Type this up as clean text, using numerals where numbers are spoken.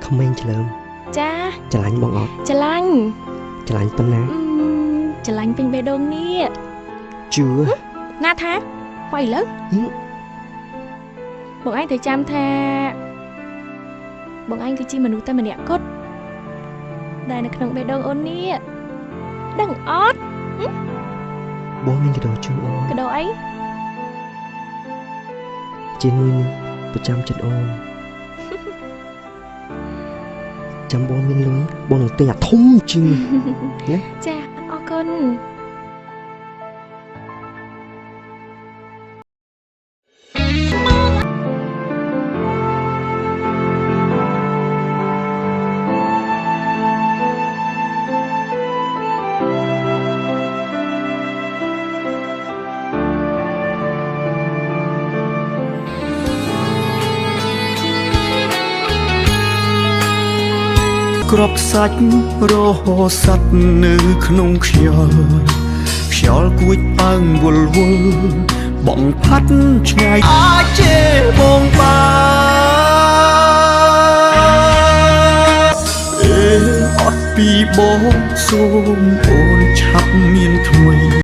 ក្មេងច្លើមចាច្រឡាញ់បងអត់ច្រឡាញ់ប៉ុណ្ណាច្រឡាញ់ពេញបេះដូងនេះជឿណាថាໄວលើបងឯងត្រូវចាំថាបងឯងគឺជាមនុស្សតែម្នាក់គត់ដែលនៅក្នុងបេះដូងអូននេះដឹងអត់បងមានកដោជឿអូនកដោអីជាមួយនេះប្រចាំចិត្តអូនចាំបងមានលុយបងនឹងទិញអាធំជាងណាចាអរគុណក្របខ្សាច់រហូស័ព្ទនៅក្នុងខ្យល់គួចអើងវល់វល់បងផាត់ឆ្ងាយអាចជេរបងបានអត់ពីបងសូមអូនឆាប់មានថ្មី